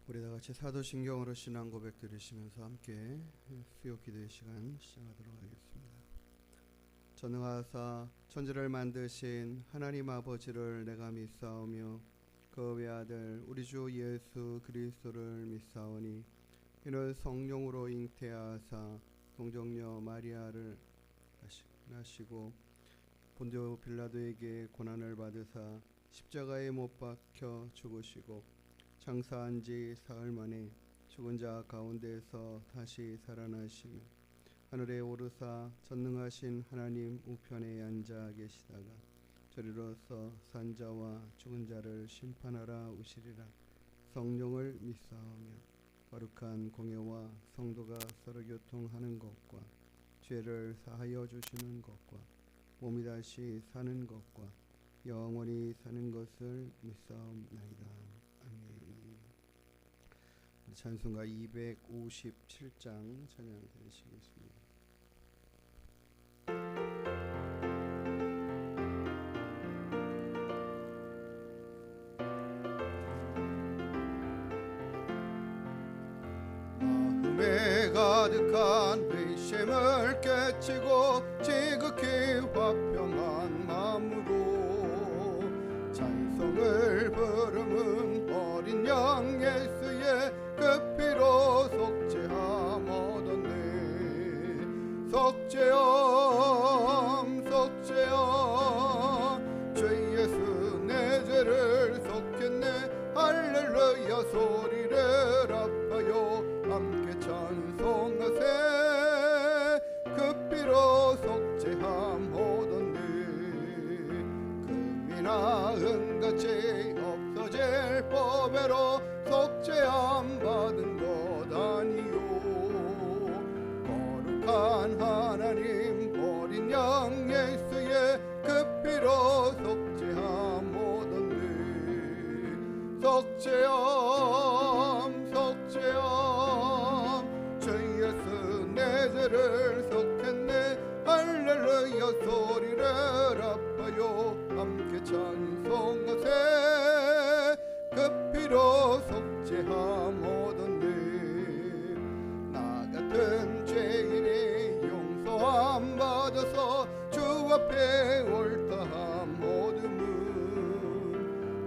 우리 다 같이 사도신경으로 신앙 고백 드리시면서 함께 수요 기도의 시간 시작하도록 하겠습니다. 전능하사 천지를 만드신 하나님 아버지를 내가 믿사오며 그 외아들 우리 주 예수 그리스도를 믿사오니 이는 성령으로 잉태하사 동정녀 마리아를 낳으시고 본디오 빌라도에게 고난을 받으사 십자가에 못 박혀 죽으시고 장사한 지 사흘 만에 죽은 자 가운데서 다시 살아나시며 하늘에 오르사 전능하신 하나님 우편에 앉아 계시다가 저리로서 산 자와 죽은 자를 심판하라 오시리라. 성령을 믿사오며 거룩한 공예와 성도가 서로 교통하는 것과 죄를 사하여 주시는 것과 몸이 다시 사는 것과 영원히 사는 것을 믿사옵나이다. 아멘. 찬송가 257장 찬양 드리시겠습니다. 마음에 가득한 회심을 깨치고 지극히 화평한 마음으로 찬송을 부르는 어린 양 예수의 그 피로 속죄함 얻었네. 속죄함 속죄함 주 예수 내 죄를 속했네. 할렐루야 소리를 아파요 함께 찬송하세. 그 피로 속죄함 얻었네. 금이나 은같이 없어질 법에로 속죄함 받은 것 아니요. 거룩한 하나님 어린 양 예수의 그 피로 속죄함 얻었네. 속죄함 속죄함 주 예수 내 죄를 속했네. 할렐루야 소리를 아파요 함께 찬송하세. 그 피로 속죄함 얻었네. 나 같은 죄인이 용서함 받아서 주 앞에 옳다함 얻음은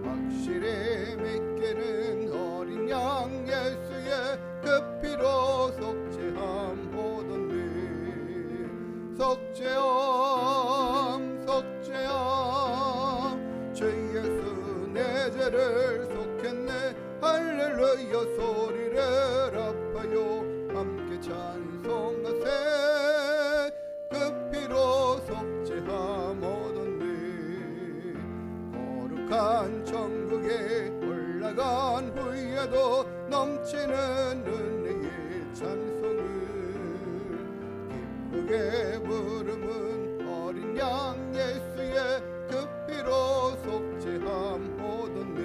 확실히 믿기는 어린 양 예수의 그 피로 속죄함 얻었네. 속죄함 속죄함 주 예수 내 죄를 속했네. 할렐루야 소리를 아파요 함께 찬송하세. 그 피로 속죄함 얻었네. 거룩한 천국에 올라간 후에도 넘치는 은혜의 찬송을 기쁘게 부르는 어린 양 예수의 그 피로 속죄함 얻었네.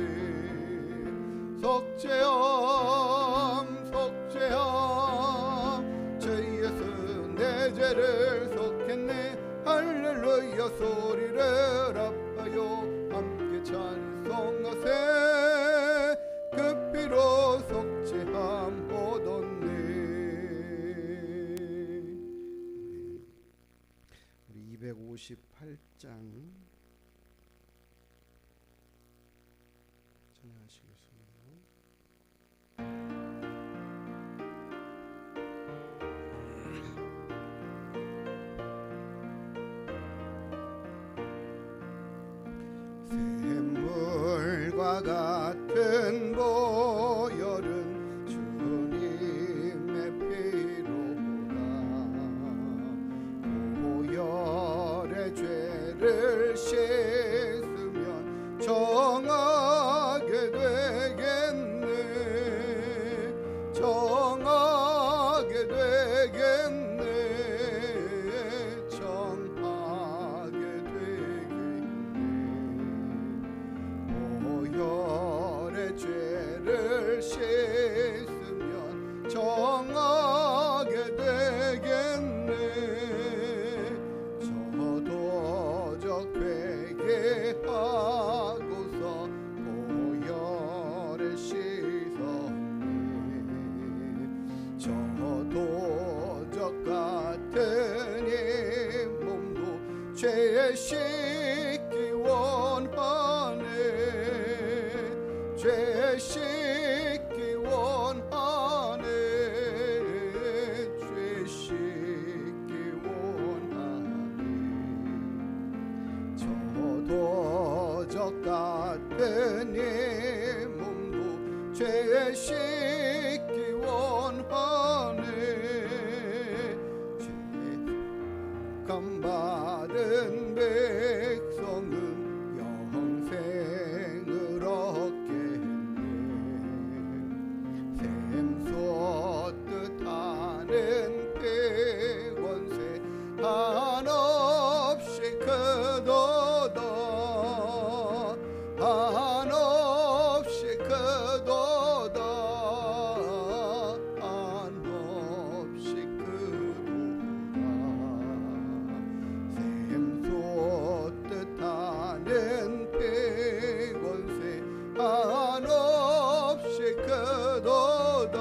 속죄함 속죄함 주 예수 내 죄를 속했네. 할렐루야 소리를 아파요 함께 찬송하세. 그 피로 속죄함 얻었네. 우리 258장 찬양하시겠습니다. 샘물과 같은 보혈은 주님의 피로구나. 보혈의 죄를 씻으면 정하게 되겠네. 정하게 되겠네. 정하게 되겠네. 보혈의 죄를 씻기 원하네 죄 씻기 원하네 죄 씻기 원하네 저도 저 같은 이 몸도 죄 씻기 원하네 죄감 받은 백성은 영생을 얻겠네 샘솟듯 하는 백원새 한없이 크도다 한없이 크도다 한없이 크도다 샘솟듯 하는 백원새 한없이 크도다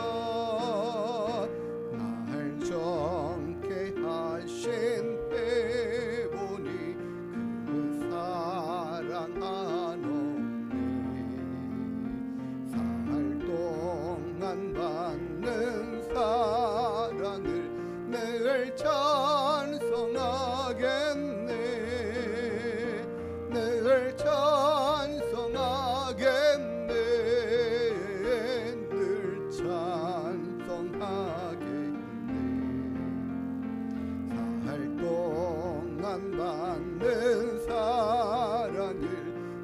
날 정케 하신 빼보니 그 사랑 한없네 살 동안 받는 사랑을 늘 찬송하겠네 늘 찬송하겠네 늘 찬송하겠네 살 동안 받는 사랑을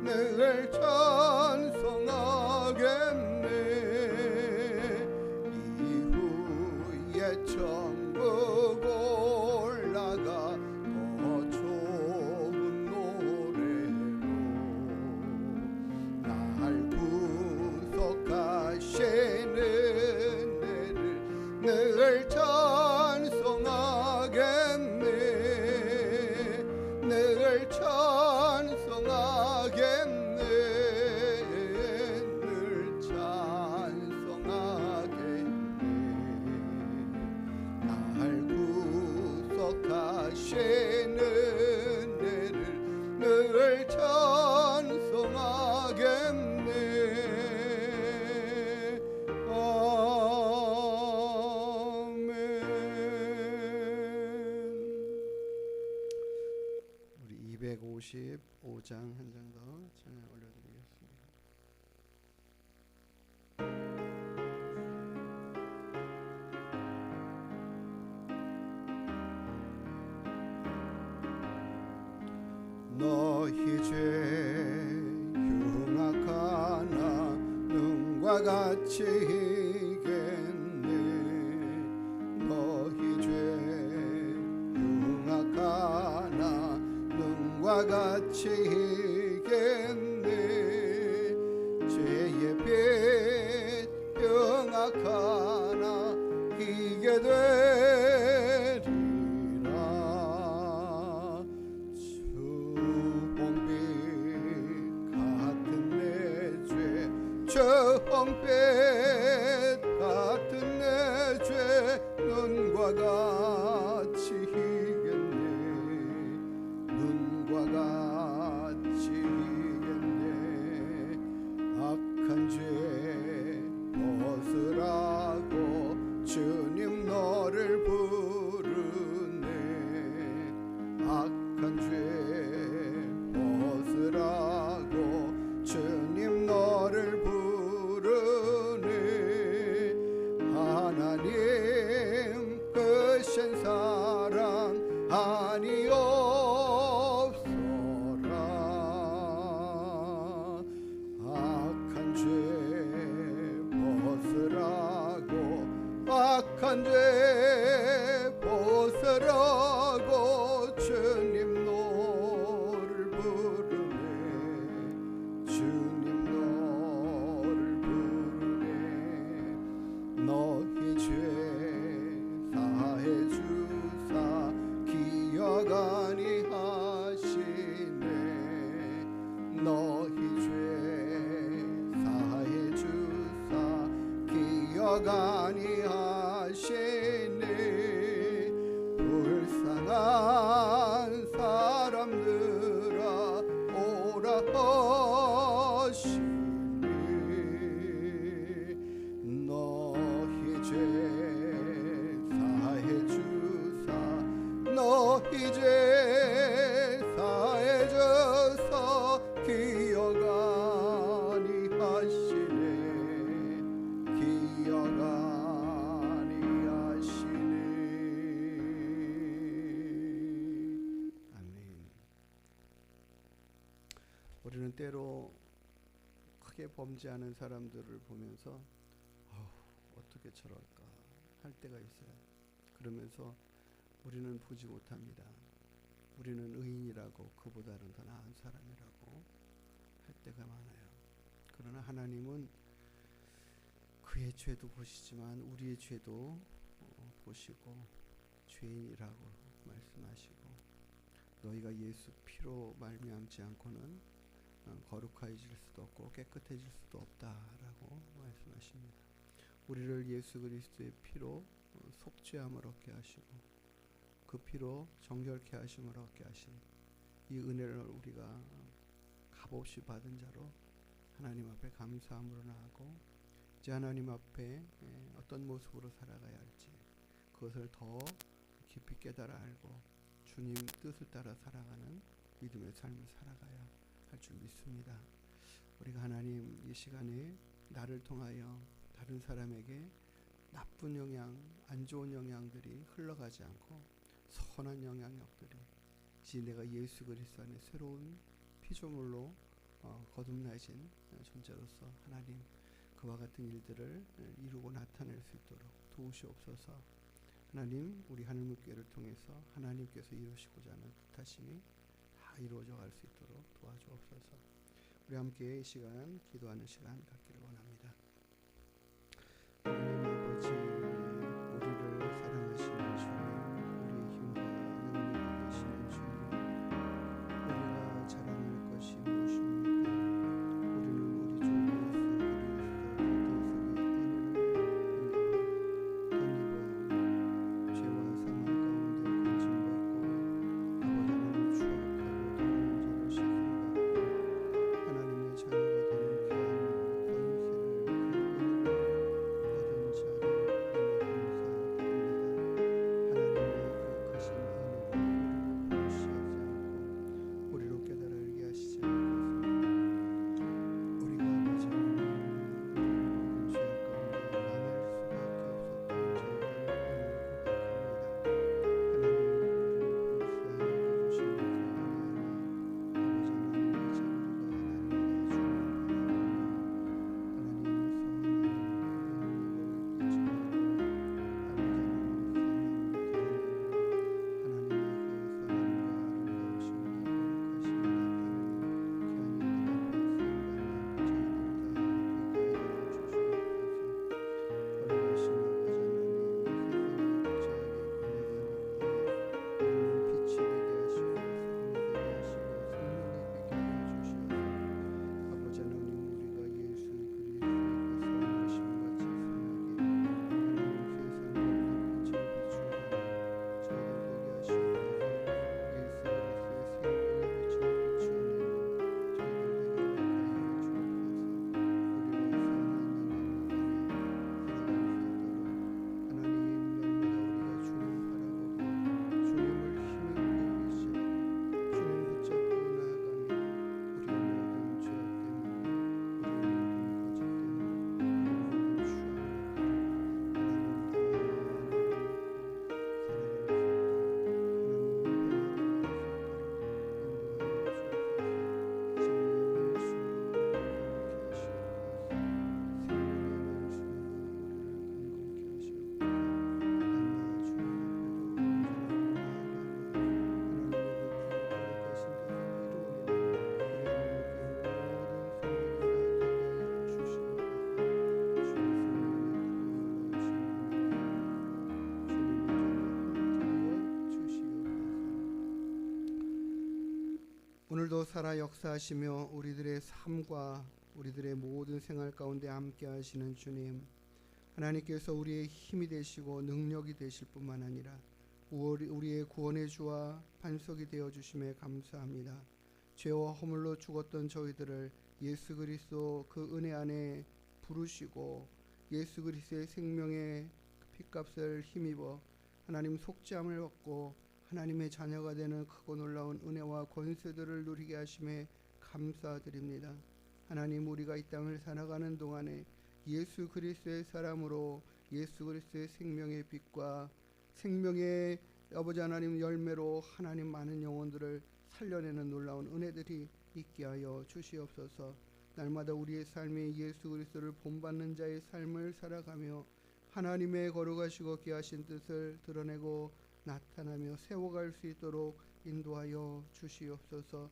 늘 찬송하겠네 이후에 천국 올라가 더 좋은 노래로 날 구속하시는 은혜를 늘 찬송하겠네 늘 찬송하겠네 늘 찬송하겠네 날 구속하시는 은혜를 늘 찬송하겠네 아멘. 우리 255장 한 장 더 찬양 올려드리겠습니다. 너희 죄 흉악하나 눈과 같이 희겠네 너희 죄 흉악하나 눈과 같이 희겠네 죄의 빛 흉악하나 희게 되리라 주홍빛 같은 내 죄 눈과 같이 희겠네 눈과 같이 희겠네 악한 죄 벗으라고 주님 너를 부르네 악한 죄 벗으라고 주님 너를 부르네 하나님 크신 사랑 아니옵소라 악한 죄 벗으라고 악한 죄 벗으라고 주님 너를 부르네 주님 너를 부르네 너희 죄 사해 주사 기억 아니하시네 너희 죄 사해 주사 기억 아니하시네 불쌍한 사람들 절대로 크게 범죄하는 사람들을 보면서 어떻게 저럴까 할 때가 있어요. 그러면서 우리는 보지 못합니다. 우리는 의인이라고, 그보다는 더 나은 사람이라고 할 때가 많아요. 그러나 하나님은 그의 죄도 보시지만 우리의 죄도 보시고 죄인이라고 말씀하시고, 너희가 예수 피로 말미암지 않고는 거룩해질 수도 없고 깨끗해질 수도 없다라고 말씀하십니다. 우리를 예수 그리스도의 피로 속죄함을 얻게 하시고 그 피로 정결케 하심을 얻게 하신 이 은혜를 우리가 값없이 받은 자로 하나님 앞에 감사함으로 나아가고, 이제 하나님 앞에 어떤 모습으로 살아가야 할지 그것을 더 깊이 깨달아 알고 주님 뜻을 따라 살아가는 믿음의 삶을 살아가야 할 줄 믿습니다. 우리가 하나님 이 시간에 나를 통하여 다른 사람에게 나쁜 영향, 안 좋은 영향들이 흘러가지 않고 선한 영향력들이 이제 내가 예수 그리스도 안에 새로운 피조물로 거듭나신 존재로서 하나님 그와 같은 일들을 이루고 나타낼 수 있도록 도우시옵소서. 하나님, 우리 하늘문교회를 통해서 하나님께서 이루시고자 하는 뜻하심이 다 이루어져 갈 수 있도록 도와주옵소서. 우리 함께 이 시간 기도하는 시간 갖기를 원합니다. 하나님 아버지, 우리를 사랑하시는 주님, 우리의 힘과 능력이 되시는 주님, 우리가 자랑할 것이 무엇입니까? 우리는 우리 주 예수 그리스도 덧입어 죄와 사망 가운데 건짐받고 아버지 하나님 추악하고 더러운 자로 씻음받고 하나님의 자녀가 되는 귀한 권세를 얻은 자를 하나님의 크신 은혜로 우리를 무시하지 않고 우리로 깨달아 알게 하시지 않고서 우리가 아버지 하나님 죄악 가운데 망할 수밖에 없었던 저희들을 고백합니다. 하나님 우리를 불쌍히 여기시는 그 은혜 안에 아버지 하나님 이제 우리가 오늘도 살아 역사하시며 우리들의 삶과 우리들의 모든 생활 가운데 함께 하시는 주님, 하나님께서 우리의 힘이 되시고 능력이 되실 뿐만 아니라 우리의 구원의 주와 반석이 되어 주심에 감사합니다. 죄와 허물로 죽었던 저희들을 예수 그리스도 그 은혜 안에 부르시고 예수 그리스도의 생명의 핏값을 힘입어 하나님 속죄함을 받고 하나님의 자녀가 되는 크고 놀라운 은혜와 권세들을 누리게 하심에 감사드립니다. 하나님, 우리가 이 땅을 살아가는 동안에 예수 그리스도의 사람으로 예수 그리스도의 생명의 빛과 생명의 아버지 하나님 열매로 하나님 많은 영혼들을 살려내는 놀라운 은혜들이 있게 하여 주시옵소서. 날마다 우리의 삶에 예수 그리스도를 본받는 자의 삶을 살아가며 하나님의 거룩하시고 귀하신 뜻을 드러내고 나타나며 세워갈 수 있도록 인도하여 주시옵소서.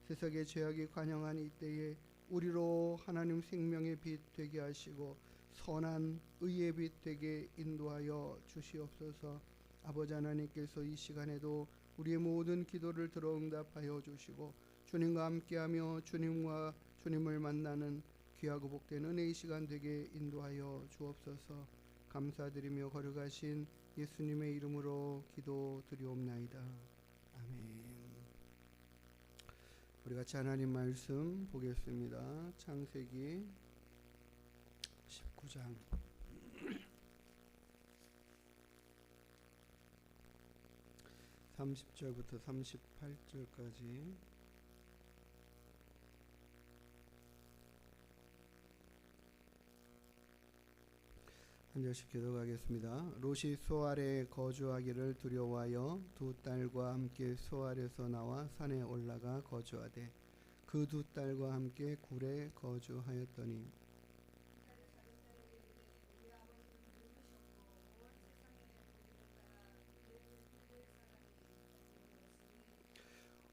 세상의 죄악이 관영한 이때에 우리로 하나님 생명의 빛 되게 하시고 선한 의의 빛 되게 인도하여 주시옵소서. 아버지 하나님께서 이 시간에도 우리의 모든 기도를 들어 응답하여 주시고 주님과 함께하며 주님을 만나는 귀하고 복된 은혜의 시간 되게 인도하여 주옵소서. 감사드리며 거룩하신 예수님의 이름으로 기도드리옵나이다. 아멘. 우리 같이 하나님 말씀 보겠습니다. 창세기 19장 30절부터 38절까지 한 절씩 기도하겠습니다. 롯이 소알에 거주하기를 두려워하여 두 딸과 함께 소알에서 나와 산에 올라가 거주하되 그 두 딸과 함께 굴에 거주하였더니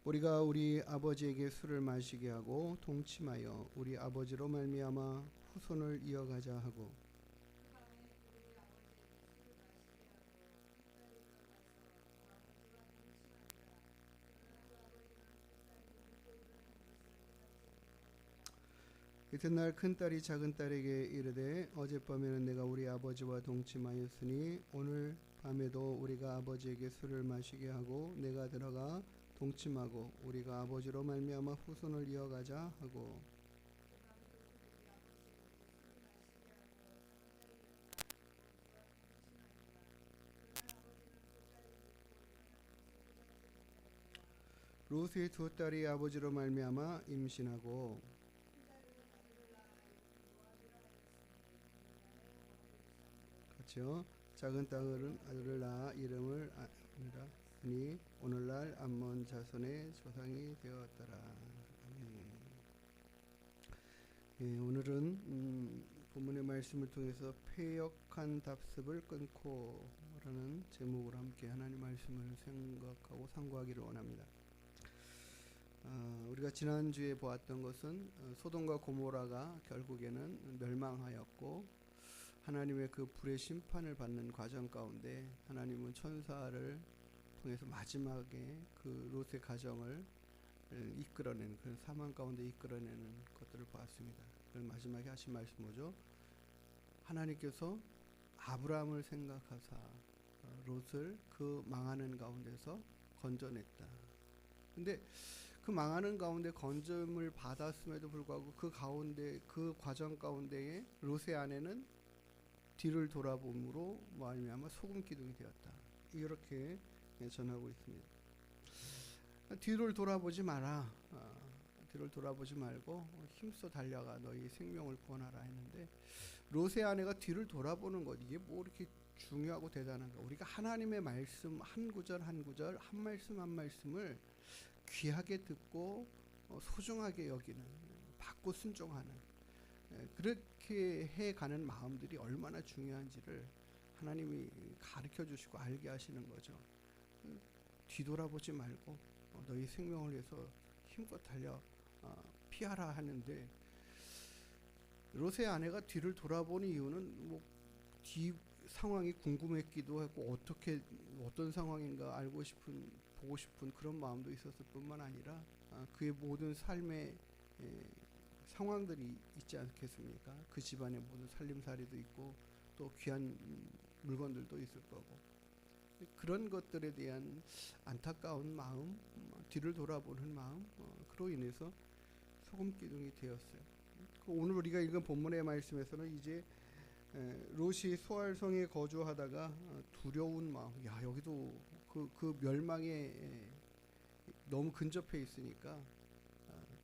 우리가 우리 아버지에게 술을 마시게 하고 동침하여 우리 아버지로 말미암아 후손을 이어가자 하고 이튿날 큰딸이 작은딸에게 이르되 어젯밤에는 내가 우리 아버지와 동침하였으니 오늘 밤에도 우리가 아버지에게 술을 마시게 하고 내가 들어가 동침하고 우리가 아버지로 말미암아 후손을 이어가자 하고 롯의 두 딸이 아버지로 말미암아 임신하고 같이요. 작은 딸은 아들을 낳아 이름을 아니라 오늘날 암몬 자손의 조상이 되었더라. 예, 오늘은 본문의 말씀을 통해서 패역한 답습을 끊고 라는 제목으로 함께 하나님 말씀을 생각하고 상고하기를 원합니다. 우리가 지난주에 보았던 것은 소돔과 고모라가 결국에는 멸망하였고 하나님의 그 불의 심판을 받는 과정 가운데 하나님은 천사를 통해서 마지막에 그 롯의 가정을 이끌어내는 그 사망 가운데 이끌어내는 것들을 보았습니다. 마지막에 하신 말씀 뭐죠? 하나님께서 아브라함을 생각하사 롯을 그 망하는 가운데서 건져냈다. 근데 그 망하는 가운데 건짐을 받았음에도 불구하고 그 가운데 그 과정 가운데에 롯의 아내는 뒤를 돌아봄으로 말미암아 소금 기둥이 되었다. 이렇게 전하고 있습니다. 뒤를 돌아보지 마라. 뒤를 돌아보지 말고 힘써 달려가 너희 생명을 구원하라 했는데 롯의 아내가 뒤를 돌아보는 것 이게 뭐 이렇게 중요하고 대단한가? 우리가 하나님의 말씀 한 구절 한 구절 한 말씀 한 말씀을 귀하게 듣고 소중하게 여기는 받고 순종하는 그렇게 해가는 마음들이 얼마나 중요한지를 하나님이 가르쳐 주시고 알게 하시는 거죠. 뒤돌아보지 말고 너희 생명을 위해서 힘껏 달려 피하라 하는데 롯의 아내가 뒤를 돌아보는 이유는 뭐 뒤 상황이 궁금했기도 하고 어떤 상황인가 알고 싶은 보고 싶은 그런 마음도 있었을 뿐만 아니라 그의 모든 삶의 상황들이 있지 않겠습니까? 그 집안에 모든 살림살이도 있고 또 귀한 물건들도 있을 거고 그런 것들에 대한 안타까운 마음, 뒤를 돌아보는 마음, 그로 인해서 소금 기둥이 되었어요. 오늘 우리가 읽은 본문의 말씀에서는 이제 롯이 소알성에 거주하다가 두려운 마음, 야 여기도 그 멸망에 너무 근접해 있으니까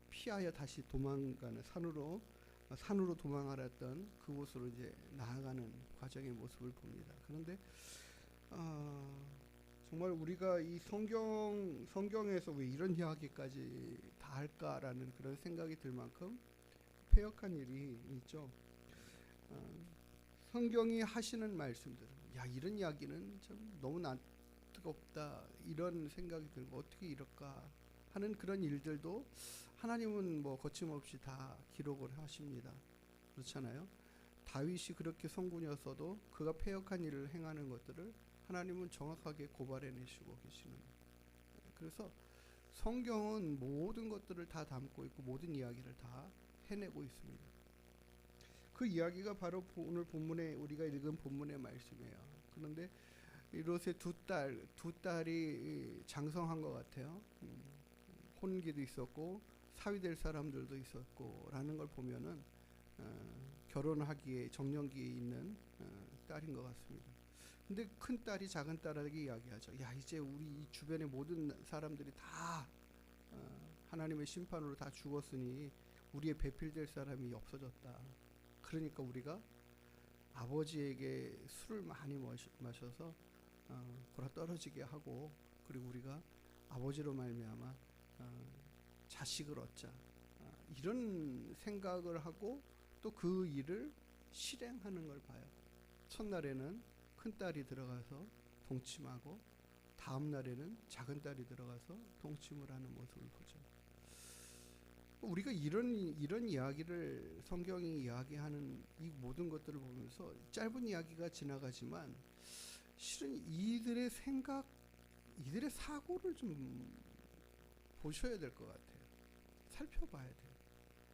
피하여 다시 도망가는 산으로 도망하려 했던 그곳으로 이제 나아가는 과정의 모습을 봅니다. 그런데 정말 우리가 이 성경에서 왜 이런 이야기까지 다 할까라는 그런 생각이 들 만큼 패역한 일이 있죠. 성경이 하시는 말씀들, 야 이런 이야기는 좀 너무 뜨겁다 이런 생각이 들고 어떻게 이럴까 하는 그런 일들도 하나님은 뭐 거침없이 다 기록을 하십니다. 그렇잖아요. 다윗이 그렇게 성군이었어도 그가 패역한 일을 행하는 것들을 하나님은 정확하게 고발해내시고 계시는. 그래서 성경은 모든 것들을 다 담고 있고 모든 이야기를 다 해내고 있습니다. 그 이야기가 바로 오늘 본문에 우리가 읽은 본문의 말씀이에요. 그런데 롯의 두 딸이 장성한 것 같아요. 혼기도 있었고 사위될 사람들도 있었고라는 걸 보면은 결혼하기에 정년기에 있는 딸인 것 같습니다. 근데 큰 딸이 작은 딸에게 이야기하죠. 야 이제 우리 이 주변의 모든 사람들이 다 하나님의 심판으로 다 죽었으니 우리의 배필될 사람이 없어졌다. 그러니까 우리가 아버지에게 술을 많이 마셔서 골아 떨어지게 하고 그리고 우리가 아버지로 말미암아 자식을 얻자. 이런 생각을 하고 또 그 일을 실행하는 걸 봐요. 첫날에는 큰 딸이 들어가서 동침하고 다음 날에는 작은 딸이 들어가서 동침을 하는 모습을 보죠. 우리가 이런 이야기를 성경이 이야기하는 이 모든 것들을 보면서 짧은 이야기가 지나가지만 실은 이들의 생각, 이들의 사고를 좀 보셔야 될 것 같아요. 살펴봐야 돼요.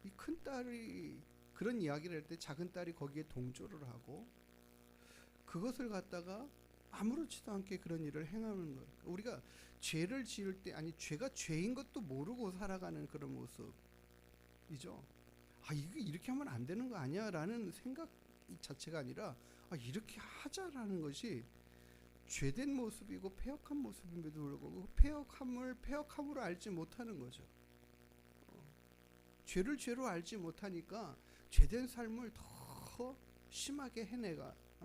이 큰 딸이 그런 이야기를 할 때 작은 딸이 거기에 동조를 하고 그것을 갖다가 아무렇지도 않게 그런 일을 행하는 거예요. 우리가 죄를 지을 때 아니 죄가 죄인 것도 모르고 살아가는 그런 모습이죠. 아 이게 이렇게 하면 안 되는 거 아니야 라는 생각 자체가 아니라 이렇게 하자라는 것이 죄된 모습이고 패역한 모습임에도 불구하고 패역함을 패역함으로 알지 못하는 거죠. 죄를 죄로 알지 못하니까 죄된 삶을 더 심하게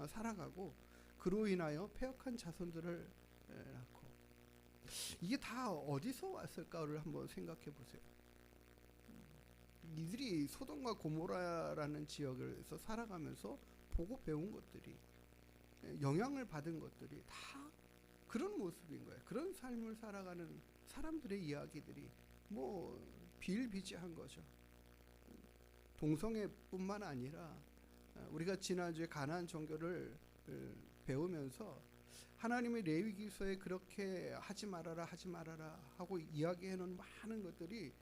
살아가고 그로 인하여 패역한 자손들을 낳고 이게 다 어디서 왔을까를 한번 생각해 보세요. 이들이 소돔과 고모라라는 지역에서 살아가면서 보고 배운 것들이 영향을 받은 것들이 다 그런 모습인 거예요. 그런 삶을 살아가는 사람들의 이야기들이 뭐 비일비재한 거죠. 동성애뿐만 아니라 우리가 지난주에 가나안 종교를 배우면서 하나님의 레위기서에 그렇게 하지 말아라 하고 이야기해놓은 많은 것들이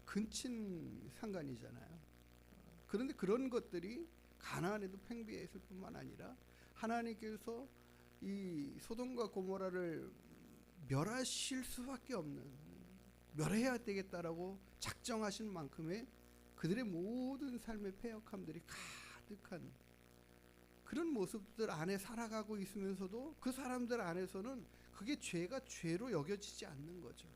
근친상간이잖아요. 그런데 그런 것들이 가나안에도 팽배했을 뿐만 아니라 하나님께서 이 소돔과 고모라를 멸하실 수밖에 없는 멸해야 되겠다라고 작정하신 만큼의 그들의 모든 삶의 패역함들이 가득한 그런 모습들 안에 살아가고 있으면서도 그 사람들 안에서는 그게 죄가 죄로 여겨지지 않는 거죠.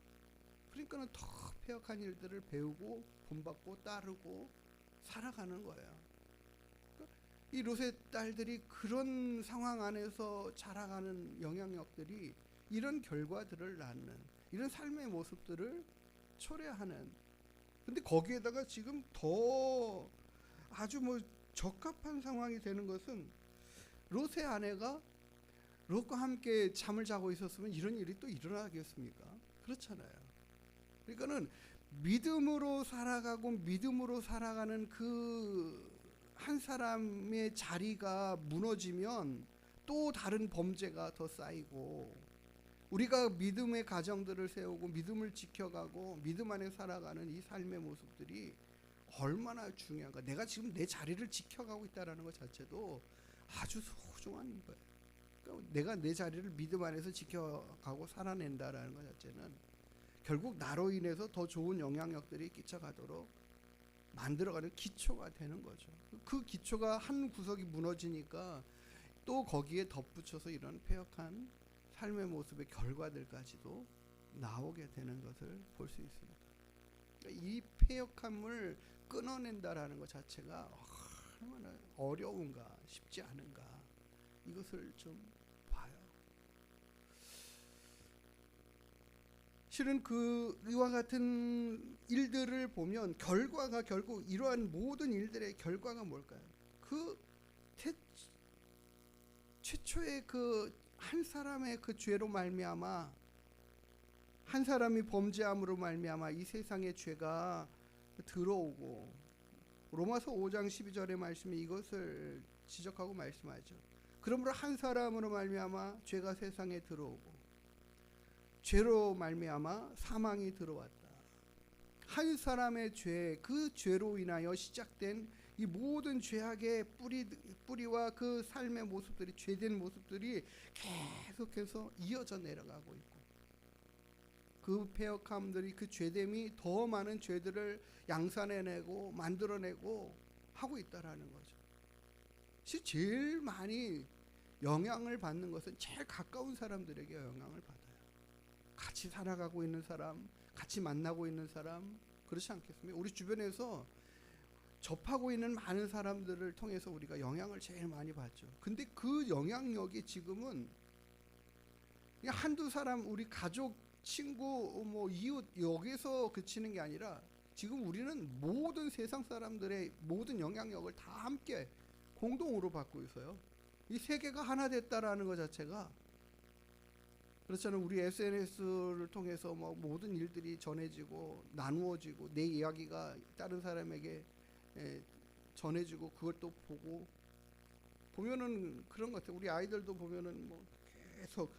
그러니까는 더 패역한 일들을 배우고 본받고 따르고 살아가는 거예요. 이 롯의 딸들이 그런 상황 안에서 자라가는 영향력들이 이런 결과들을 낳는 이런 삶의 모습들을 초래하는. 근데 거기에다가 지금 더 아주 뭐 적합한 상황이 되는 것은 롯의 아내가 롯과 함께 잠을 자고 있었으면 이런 일이 또 일어나겠습니까? 그렇잖아요. 그러니까는 믿음으로 살아가고 믿음으로 살아가는 그 한 사람의 자리가 무너지면 또 다른 범죄가 더 쌓이고 우리가 믿음의 가정들을 세우고 믿음을 지켜가고 믿음 안에 살아가는 이 삶의 모습들이 얼마나 중요한가. 내가 지금 내 자리를 지켜가고 있다는 것 자체도 아주 소중한 거예요. 그러니까 내가 내 자리를 믿음 안에서 지켜가고 살아낸다라는 것 자체는 결국 나로 인해서 더 좋은 영향력들이 끼쳐가도록 만들어가는 기초가 되는 거죠. 그 기초가 한 구석이 무너지니까 또 거기에 덧붙여서 이런 패역한 삶의 모습의 결과들까지도 나오게 되는 것을 볼 수 있습니다. 이 패역함을 끊어낸다라는 것 자체가 얼마나 어려운가, 쉽지 않은가 이것을 좀 봐요. 실은 그 이와 같은 일들을 보면 결과가 결국 이러한 모든 일들의 결과가 뭘까요? 그 최초의 그 한 사람의 그 죄로 말미암아, 한 사람이 범죄함으로 말미암아 이 세상의 죄가 들어오고, 로마서 5장 12절의 말씀이 이것을 지적하고 말씀하죠. 그러므로 한 사람으로 말미암아 죄가 세상에 들어오고 죄로 말미암아 사망이 들어왔다. 한 사람의 죄, 그 죄로 인하여 시작된 이 모든 죄악의 뿌리와 그 삶의 모습들이, 죄된 모습들이 계속해서 이어져 내려가고 있고, 그 패역함들이, 그 죄됨이 더 많은 죄들을 양산해내고 만들어내고 하고 있다라는 거죠. 제일 많이 영향을 받는 것은 제일 가까운 사람들에게 영향을 받아요. 같이 살아가고 있는 사람, 같이 만나고 있는 사람, 그렇지 않겠습니까? 우리 주변에서 접하고 있는 많은 사람들을 통해서 우리가 영향을 제일 많이 받죠. 근데 그 영향력이 지금은 그냥 한두 사람, 우리 가족, 친구, 뭐 이웃 여기서 그치는 게 아니라 지금 우리는 모든 세상 사람들의 모든 영향력을 다 함께 공동으로 받고 있어요. 이 세계가 하나 됐다라는 것 자체가, 그렇잖아요. 우리 SNS를 통해서 뭐 모든 일들이 전해지고 나누어지고, 내 이야기가 다른 사람에게 전해지고, 그걸 또 보고 보면은 그런 것 같아요. 우리 아이들도 보면은 뭐 계속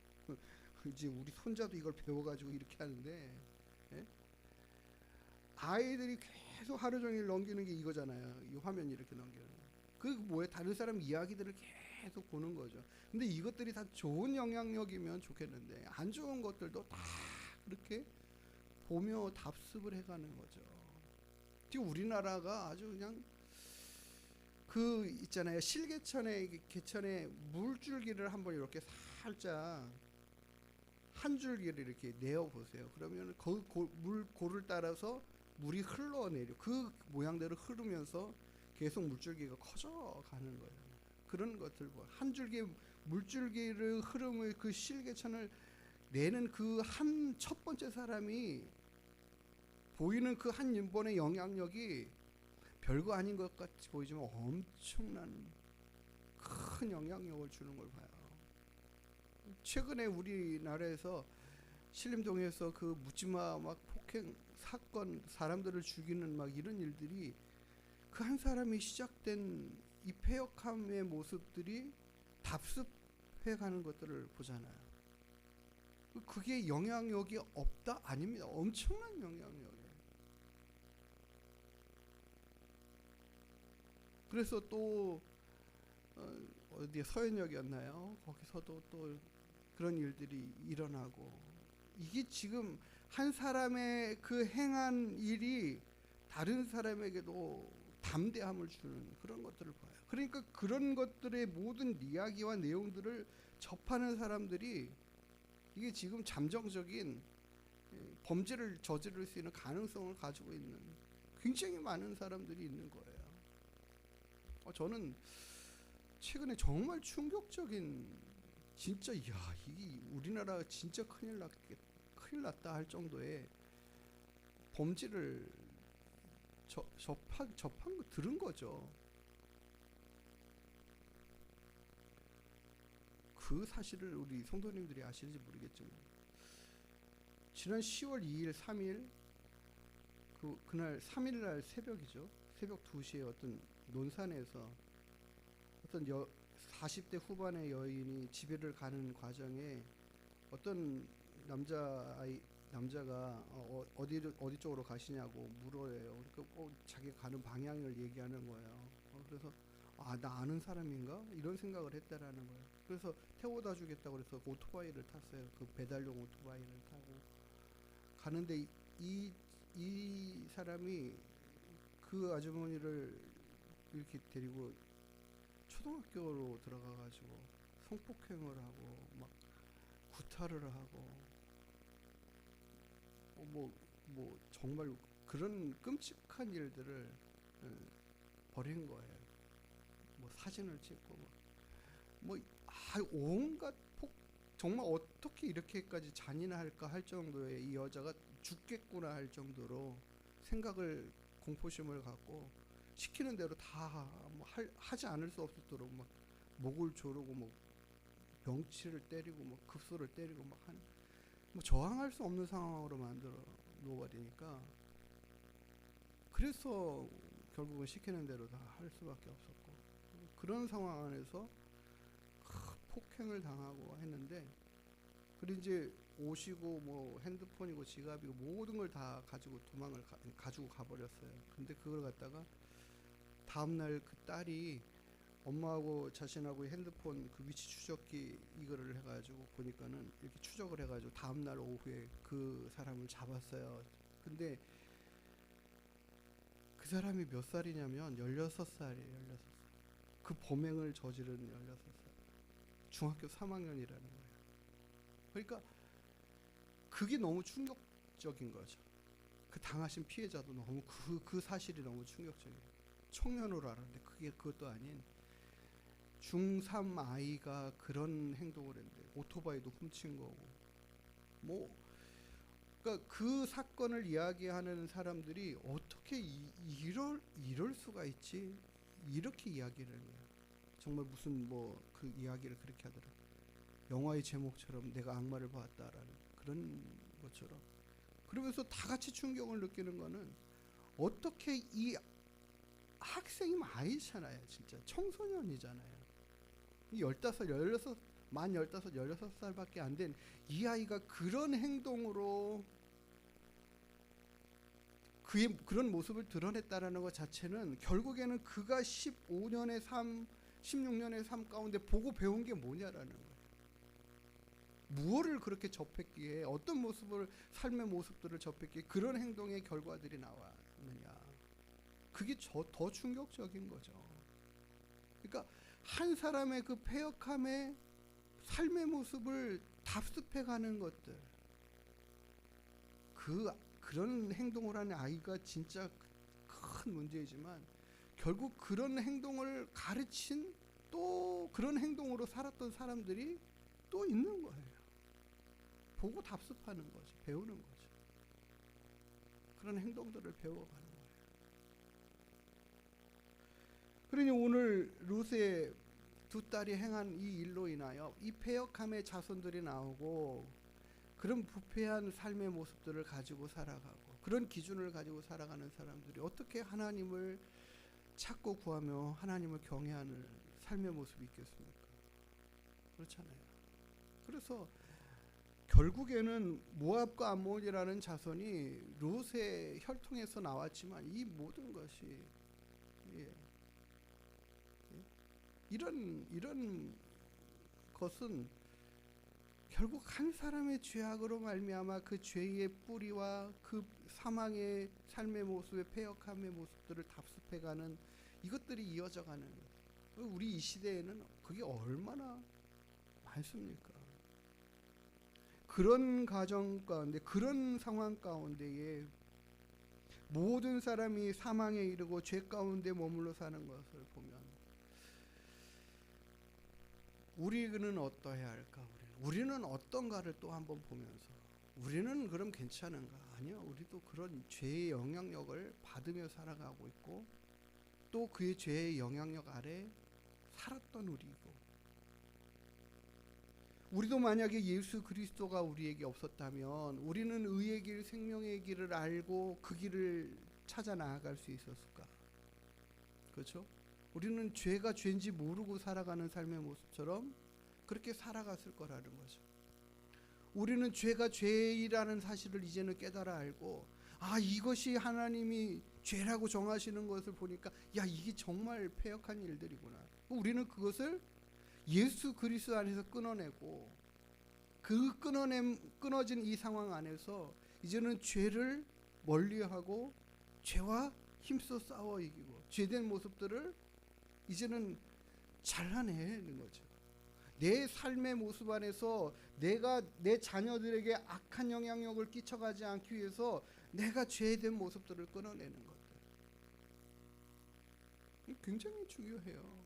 이제 우리 손자도 이걸 배워가지고 이렇게 하는데, 예? 아이들이 계속 하루 종일 넘기는 게 이거잖아요. 이 화면 이렇게 넘기는. 그 뭐예요? 다른 사람 이야기들을 계속 보는 거죠. 근데 이것들이 다 좋은 영향력이면 좋겠는데 안 좋은 것들도 다 그렇게 보며 답습을 해가는 거죠. 지금 우리나라가 아주 그냥 그 있잖아요. 실개천에 개천에 물줄기를 한번 이렇게 살짝 한 줄기를 이렇게 내어 보세요. 그러면 그 물고를 따라서 물이 흘러내려, 그 모양대로 흐르면서 계속 물줄기가 커져 가는 거예요. 그런 것들 봐. 한 줄기 물줄기를 흐름의 그 실개천을 내는 그 한 첫 번째 사람이 보이는 그 한 인본의 영향력이 별거 아닌 것 같이 보이지만 엄청난 큰 영향력을 주는 걸 봐요. 최근에 우리나라에서 신림동에서 그 묻지마 막 폭행 사건, 사람들을 죽이는 막 이런 일들이 그 한 사람이 시작된 이 패역함의 모습들이 답습해가는 것들을 보잖아요. 그게 영향력이 없다? 아닙니다. 엄청난 영향력이에요. 그래서 또 어디 서현역이었나요? 거기서도 또 그런 일들이 일어나고, 이게 지금 한 사람의 그 행한 일이 다른 사람에게도 담대함을 주는 그런 것들을 봐요. 그러니까 그런 것들의 모든 이야기와 내용들을 접하는 사람들이 이게 지금 잠정적인 범죄를 저지를 수 있는 가능성을 가지고 있는 굉장히 많은 사람들이 있는 거예요. 저는 최근에 정말 충격적인, 진짜 야, 이게 우리나라 진짜 큰일 났다 할 정도의 범죄를 접한 거 들은 거죠. 그 사실을 우리 성도님들이 아시는지 모르겠지만 지난 10월 2일, 3일 그날 3일날 새벽이죠. 새벽 2시에 어떤 논산에서 어떤 40대 후반의 여인이 집에를 가는 과정에 어떤 남자가 어디 쪽으로 가시냐고 물어요. 그러니까 자기가 가는 방향을 얘기하는 거예요. 그래서 나 아는 사람인가? 이런 생각을 했다라는 거예요. 그래서 태워다 주겠다고 그래서 오토바이를 탔어요. 그 배달용 오토바이를 타고 가는데 이 사람이 그 아주머니를 이렇게 데리고 초등학교로 들어가가지고 성폭행을 하고 막 구타를 하고 뭐 정말 그런 끔찍한 일들을 벌인 거예요. 뭐 사진을 찍고 온갖 정말 어떻게 이렇게까지 잔인할까 할 정도의, 이 여자가 죽겠구나 할 정도로 생각을, 공포심을 갖고 시키는 대로 다 뭐 하지 않을 수 없도록 막 목을 조르고 뭐 명치를 때리고 뭐 급소를 때리고 막 뭐 저항할 수 없는 상황으로 만들어 놓아버리니까, 그래서 결국은 시키는 대로 다 할 수밖에 없었고, 그런 상황 안에서 폭행을 당하고 했는데, 그리고 이제 옷이고 뭐 핸드폰이고 지갑이고 모든 걸 다 가지고 가지고 가버렸어요. 근데 그걸 갖다가 다음날 그 딸이 엄마하고 자신하고 핸드폰 그 위치 추적기 이거를 해가지고 보니까는 이렇게 추적을 해가지고 다음날 오후에 그 사람을 잡았어요. 근데 그 사람이 몇 살이냐면 16살이에요. 16살. 그 범행을 저지른 16살. 중학교 3학년이라는 거예요. 그러니까 그게 너무 충격적인 거죠. 그 당하신 피해자도 너무 그 사실이 너무 충격적이에요. 청년으로 알았는데 그것도 아닌 중3 아이가 그런 행동을 했는데, 오토바이도 훔친 거고, 뭐 그러니까 그 사건을 이야기하는 사람들이 어떻게 이럴 수가 있지, 이렇게 이야기를 해요. 정말 무슨 뭐 그 이야기를 그렇게 하더라고요. 영화의 제목처럼 내가 악마를 보았다라는 그런 것처럼. 그러면서 다 같이 충격을 느끼는 거는, 어떻게 이 학생이 아이잖아요. 진짜 청소년이잖아요. 15, 16, 만 15, 16살밖에 안 된 이 아이가 그런 행동으로 그의 그런 모습을 드러냈다라는 것 자체는, 결국에는 그가 15년의 삶, 16년의 삶 가운데 보고 배운 게 뭐냐라는 거예요. 무엇을 그렇게 접했기에, 어떤 모습을, 삶의 모습들을 접했기에 그런 행동의 결과들이 나왔느냐. 그게 더 충격적인 거죠. 그러니까 한 사람의 그 패역함의 삶의 모습을 답습해가는 것들, 그런 행동을 하는 아이가 진짜 큰 문제이지만, 결국 그런 행동을 가르친, 또 그런 행동으로 살았던 사람들이 또 있는 거예요. 보고 답습하는 거죠. 배우는 거죠. 그런 행동들을 배워가는 거예요. 그러니 오늘 룻의 두 딸이 행한 이 일로 인하여 이 패역함의 자손들이 나오고, 그런 부패한 삶의 모습들을 가지고 살아가고, 그런 기준을 가지고 살아가는 사람들이 어떻게 하나님을 찾고 구하며 하나님을 경외하는 삶의 모습이 있겠습니까? 그렇잖아요. 그래서 결국에는 모압과 암몬이라는 자손이 룻의 혈통에서 나왔지만, 이 모든 것이 이런 것은 결국 한 사람의 죄악으로 말미암아 그 죄의 뿌리와 그 사망의 삶의 모습의 패역함의 모습들을 답습해가는 이것들이 이어져가는, 우리 이 시대에는 그게 얼마나 많습니까? 그런 가정 가운데, 그런 상황 가운데에 모든 사람이 사망에 이르고 죄 가운데 머물러 사는 것을 보면, 우리는 어떠해야 할까? 우리는 어떤가를 또 한번 보면서, 우리는 그럼 괜찮은가? 아니요. 우리도 그런 죄의 영향력을 받으며 살아가고 있고, 또 그의 죄의 영향력 아래 살았던 우리고, 우리도 만약에 예수 그리스도가 우리에게 없었다면 우리는 의의 길, 생명의 길을 알고 그 길을 찾아 나아갈 수 있었을까? 그렇죠? 우리는 죄가 죄인지 모르고 살아가는 삶의 모습처럼 그렇게 살아갔을 거라는 거죠. 우리는 죄가 죄이라는 사실을 이제는 깨달아 알고, 이것이 하나님이 죄라고 정하시는 것을 보니까, 이게 정말 패역한 일들이구나. 우리는 그것을 예수 그리스도 안에서 끊어내고, 그 끊어진 이 상황 안에서 이제는 죄를 멀리하고 죄와 힘써 싸워 이기고, 죄된 모습들을 이제는 잘라내는 거죠. 내 삶의 모습 안에서 내가 내 자녀들에게 악한 영향력을 끼쳐가지 않기 위해서 내가 죄된 모습들을 끊어내는 것들, 굉장히 중요해요.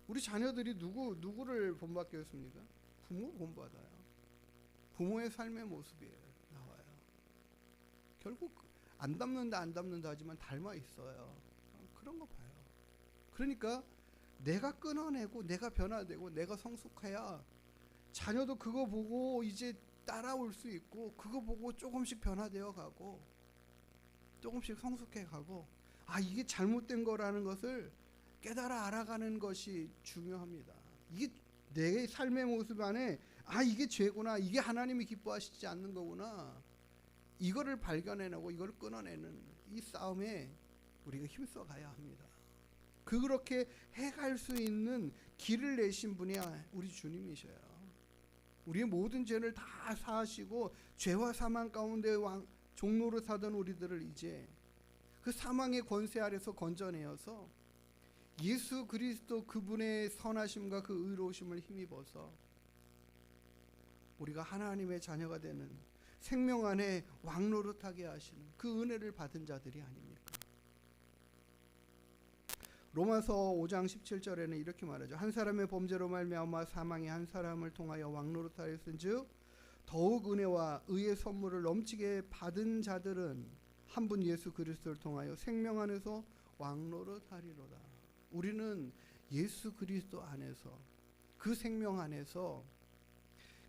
우리 자녀들이 누구를 본받겠습니까? 부모 본받아요. 부모의 삶의 모습이 나와요. 결국 안 닮는다 하지만 닮아 있어요. 그런 거 봐요. 그러니까 내가 끊어내고 내가 변화되고 내가 성숙해야 자녀도 그거 보고 이제 따라올 수 있고, 그거 보고 조금씩 변화되어 가고 조금씩 성숙해 가고, 아, 이게 잘못된 거라는 것을 깨달아 알아가는 것이 중요합니다. 이게 내 삶의 모습 안에, 아, 이게 죄구나, 이게 하나님이 기뻐하시지 않는 거구나, 이거를 발견해내고 이걸 끊어내는 이 싸움에 우리가 힘써 가야 합니다. 그렇게 해갈 수 있는 길을 내신 분이 우리 주님이셔요. 우리의 모든 죄를 다 사하시고 죄와 사망 가운데 종로로 사던 우리들을 이제 그 사망의 권세 아래서 건져내어서 예수 그리스도 그분의 선하심과 그 의로우심을 힘입어서 우리가 하나님의 자녀가 되는 생명 안에 왕노릇하게 하시는 그 은혜를 받은 자들이 아닙니까? 로마서 5장 17절에는 이렇게 말하죠. 한 사람의 범죄로 말미암아 사망이 한 사람을 통하여 왕노릇하였은즉 더욱 은혜와 의의 선물을 넘치게 받은 자들은 한 분 예수 그리스도를 통하여 생명 안에서 왕노릇하리로다. 우리는 예수 그리스도 안에서, 그 생명 안에서,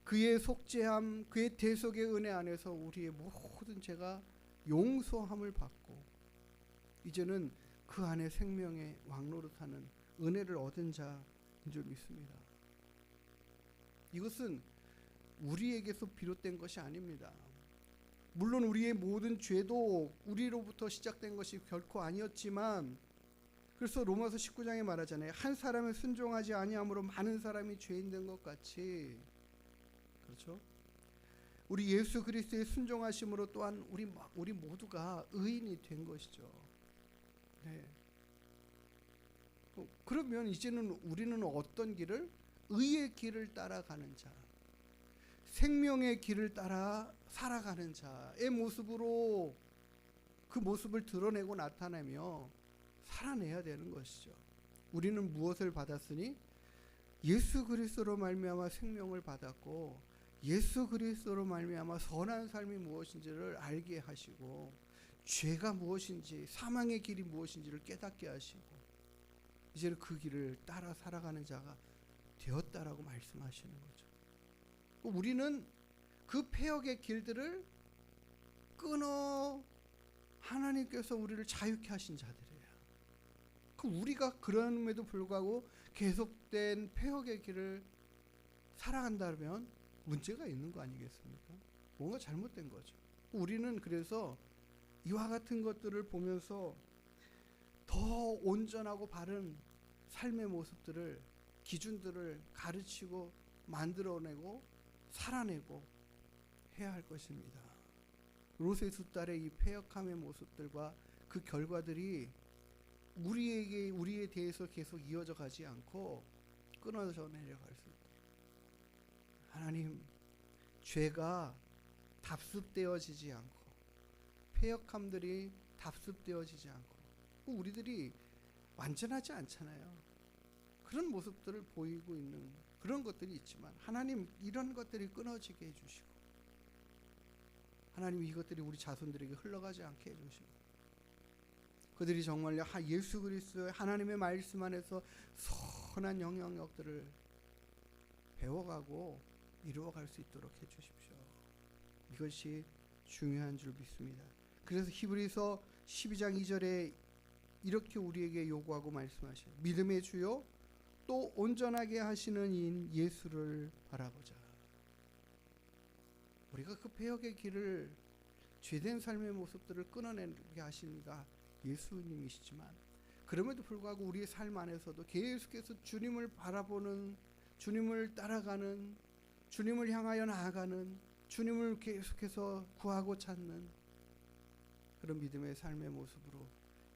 그의 속죄함, 그의 대속의 은혜 안에서 우리의 모든 죄가 용서함을 받고 이제는 그 안에 생명의 왕노릇하는 은혜를 얻은 자인 줄 믿습니다. 이것은 우리에게서 비롯된 것이 아닙니다. 물론 우리의 모든 죄도 우리로부터 시작된 것이 결코 아니었지만, 그래서 로마서 19장에 말하잖아요. 한 사람은 순종하지 아니함으로 많은 사람이 죄인 된 것 같이, 그렇죠? 우리 예수 그리스도의 순종하심으로 또한 우리 모두가 의인이 된 것이죠. 네. 그러면 이제는 우리는 어떤 길을? 의의 길을 따라가는 자, 생명의 길을 따라 살아가는 자의 모습으로 그 모습을 드러내고 나타내며 살아내야 되는 것이죠. 우리는 무엇을 받았으니? 예수 그리스도로 말미암아 생명을 받았고, 예수 그리스도로 말미암아 선한 삶이 무엇인지를 알게 하시고, 죄가 무엇인지, 사망의 길이 무엇인지를 깨닫게 하시고, 이제는 그 길을 따라 살아가는 자가 되었다라고 말씀하시는 거죠. 우리는 그 폐역의 길들을 끊어 하나님께서 우리를 자유케 하신 자들이에요. 우리가 그럼에도 불구하고 계속된 폐역의 길을 살아간다면 문제가 있는 거 아니겠습니까? 뭔가 잘못된 거죠. 우리는 그래서 이와 같은 것들을 보면서 더 온전하고 바른 삶의 모습들을, 기준들을 가르치고 만들어내고 살아내고 해야 할 것입니다. 롯의 두 딸의 이 패역함의 모습들과 그 결과들이 우리에 대해서 계속 이어져 가지 않고 끊어져 내려갈 수 있다. 하나님, 죄가 답습되어지지 않고 패역함들이 답습되어지지 않고, 우리들이 완전하지 않잖아요. 그런 모습들을 보이고 있는 그런 것들이 있지만, 하나님 이런 것들이 끊어지게 해주시고, 하나님 이것들이 우리 자손들에게 흘러가지 않게 해주시고, 그들이 정말로 예수 그리스도의 하나님의 말씀 안에서 선한 영향력들을 배워가고 이루어갈 수 있도록 해주십시오. 이것이 중요한 줄 믿습니다. 그래서 히브리서 12장 2절에 이렇게 우리에게 요구하고 말씀하셔요. 믿음의 주요 또 온전하게 하시는 이인 예수를 바라보자. 우리가 그 패역의 길을, 죄된 삶의 모습들을 끊어내게 하시니까 예수님이시지만, 그럼에도 불구하고 우리의 삶 안에서도 계속해서 주님을 바라보는, 주님을 따라가는, 주님을 향하여 나아가는, 주님을 계속해서 구하고 찾는 그런 믿음의 삶의 모습으로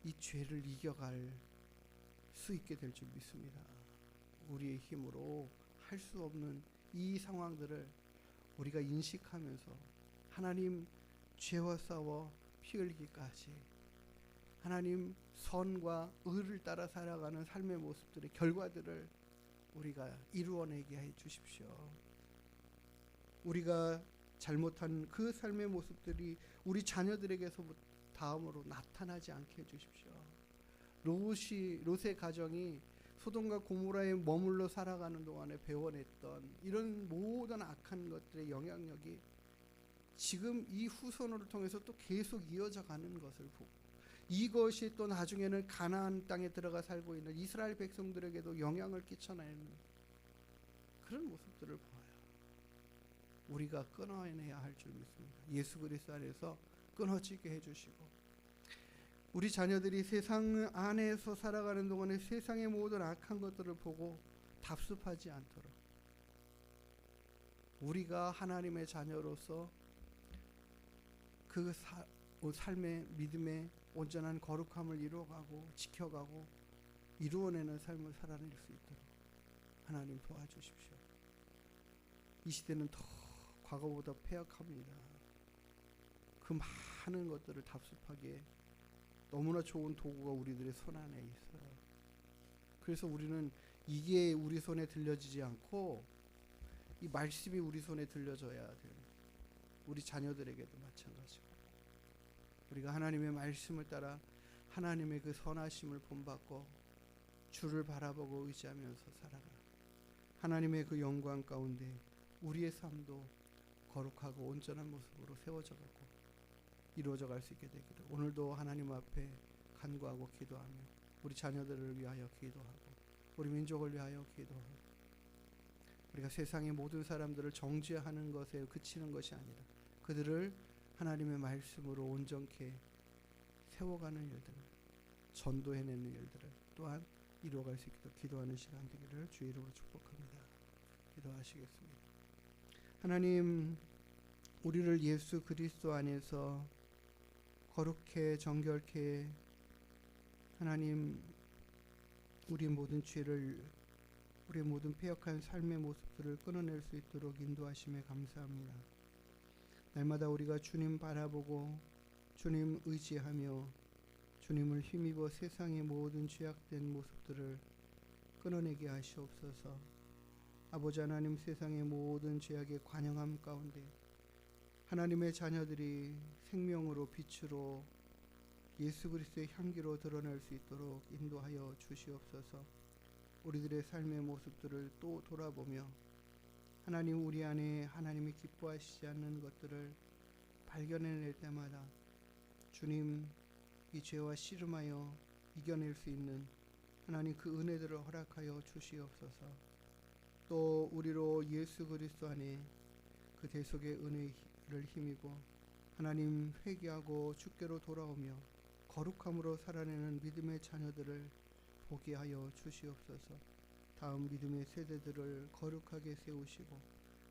이 죄를 이겨갈 수 있게 될 줄 믿습니다. 우리의 힘으로 할 수 없는 이 상황들을 우리가 인식하면서 하나님 죄와 싸워 피 흘리기까지 하나님 선과 의를 따라 살아가는 삶의 모습들의 결과들을 우리가 이루어내게 해 주십시오. 우리가 잘못한 그 삶의 모습들이 우리 자녀들에게서 다음으로 나타나지 않게 해주십시오. 롯의 가정이 소돔과 고모라에 머물러 살아가는 동안에 배워냈던 이런 모든 악한 것들의 영향력이 지금 이 후손을 통해서 또 계속 이어져 가는 것을 보고, 이것이 또 나중에는 가나안 땅에 들어가 살고 있는 이스라엘 백성들에게도 영향을 끼쳐내는 그런 모습들을 보아요. 우리가 끊어내야 할 줄 믿습니다. 예수 그리스도 안에서 끊어지게 해주시고, 우리 자녀들이 세상 안에서 살아가는 동안에 세상의 모든 악한 것들을 보고 답습하지 않도록 우리가 하나님의 자녀로서 그 삶의 믿음의 온전한 거룩함을 이루어가고 지켜가고 이루어내는 삶을 살아낼 수 있도록 하나님 도와주십시오. 이 시대는 더 과거보다 패역합니다. 그 많은 것들을 답습하기에 너무나 좋은 도구가 우리들의 손 안에 있어요. 그래서 우리는 이게 우리 손에 들려지지 않고 이 말씀이 우리 손에 들려져야 돼요. 우리 자녀들에게도 마찬가지고, 우리가 하나님의 말씀을 따라 하나님의 그 선하심을 본받고 주를 바라보고 의지하면서 살아가 하나님의 그 영광 가운데 우리의 삶도 거룩하고 온전한 모습으로 세워져 가고 이루어져 갈 수 있게 되기를 오늘도 하나님 앞에 간구하고 기도하며 우리 자녀들을 위하여 기도하고 우리 민족을 위하여 기도하고, 우리가 세상의 모든 사람들을 정죄하는 것에 그치는 것이 아니라 그들을 하나님의 말씀으로 온전케 세워가는 일들을, 전도해내는 일들을 또한 이루어갈 수 있도록 기도하는 시간 되기를 주의 이름으로 축복합니다. 기도하시겠습니다. 하나님, 우리를 예수 그리스도 안에서 거룩해 정결케 하나님, 우리 모든 죄를, 우리 모든 패역한 삶의 모습들을 끊어낼 수 있도록 인도하심에 감사합니다. 날마다 우리가 주님 바라보고 주님 의지하며 주님을 힘입어 세상의 모든 죄악된 모습들을 끊어내게 하시옵소서. 아버지 하나님, 세상의 모든 죄악의 관영함 가운데 하나님의 자녀들이 생명으로 빛으로 예수 그리스도의 향기로 드러날 수 있도록 인도하여 주시옵소서. 우리들의 삶의 모습들을 또 돌아보며 하나님, 우리 안에 하나님이 기뻐하시지 않는 것들을 발견해낼 때마다 주님, 이 죄와 씨름하여 이겨낼 수 있는 하나님 그 은혜들을 허락하여 주시옵소서. 또 우리로 예수 그리스도 안에 그 대속의 은혜를 힘입어 하나님 회개하고 주께로 돌아오며 거룩함으로 살아내는 믿음의 자녀들을 보게 하여 주시옵소서. 다음 믿음의 세대들을 거룩하게 세우시고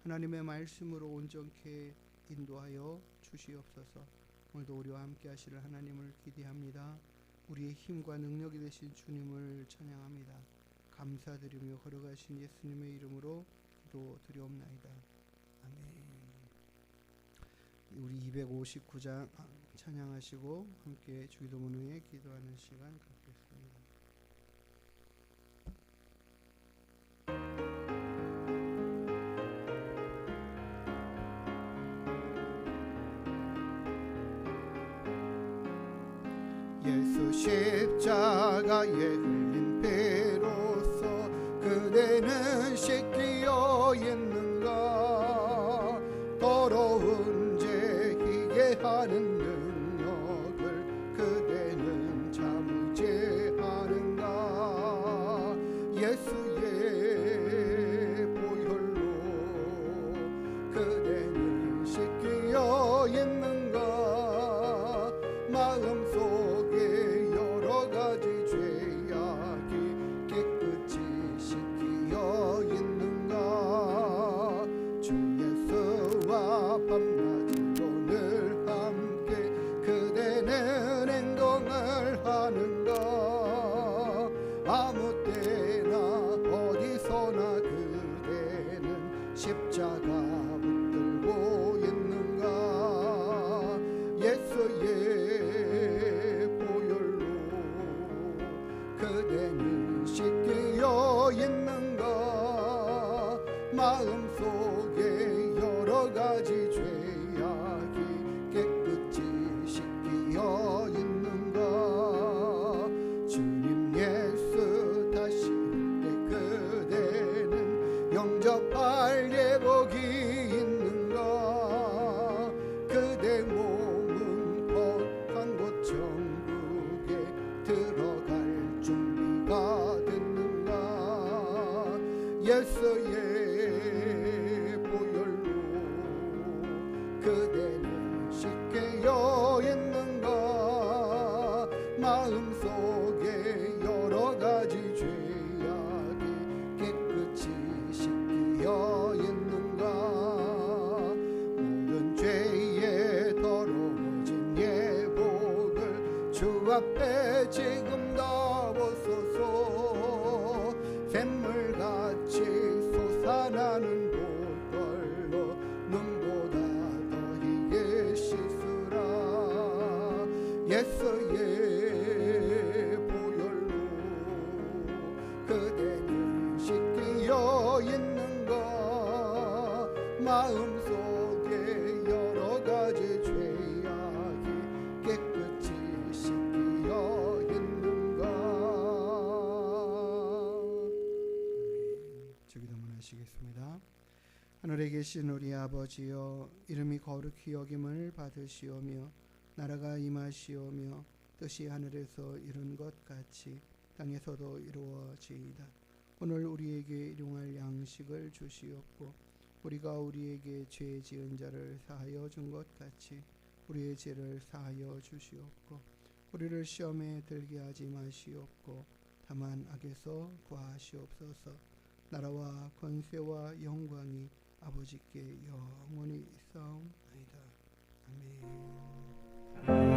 하나님의 말씀으로 온전케 인도하여 주시옵소서. 오늘도 우리와 함께 하시는 하나님을 기대합니다. 우리의 힘과 능력이 되신 주님을 찬양합니다. 감사드리며 걸어가신 예수님의 이름으로 기도드리옵나이다. 아멘. 우리 259장 찬양하시고 함께 주기도문 후에 기도하는 시간 갖겠습니다. 예수 십자가에 흘린 피로써 그대는 씻기어 있는가? 더러운 죄 희게 하는 능력을 그대는 참지 하는가? 예수의 보혈로 그대는 씻기어 있는가? 마음속에 여러 가지 죄악이 깨끗이 씻기어 있는가? 주 예수와 밤낮으로 늘 함께 그대는 행동을 하는가? 아무 때나 어디서나 그대는 십자가 붙들고 있는가? 예수의 보혈로 그대는 씻기어 있는가? 마음속에 여러 예수의 보혈로 그대는 씻겨 있는가 마음속에 여러가지 죄악이 깨끗이 씻겨 있는가 모든 죄에 더러워진 예복을 주 앞에 지금 다 벗어서 샘물같이 솟아나는 보혈로 눈보다 더히게 씻으라 예수의 보혈로 그대는 씻겨 있는가 마음속에 여러가지 죄악이 깨끗이 씻겨 있는가. 주기도문 하시겠습니다. 하늘에 계신 우리 아버지여 이름이 거룩히 여김을 받으시오며 나라가 임하시오며 뜻이 하늘에서 이룬 것 같이 땅에서도 이루어지이다. 오늘 우리에게 일용할 양식을 주시옵고 우리가 우리에게 죄 지은 자를 사하여 준 것 같이 우리의 죄를 사하여 주시옵고 우리를 시험에 들게 하지 마시옵고 다만 악에서 구하시옵소서. 나라와 권세와 영광이 아버지께 영원히 있사옵나이다. 아멘.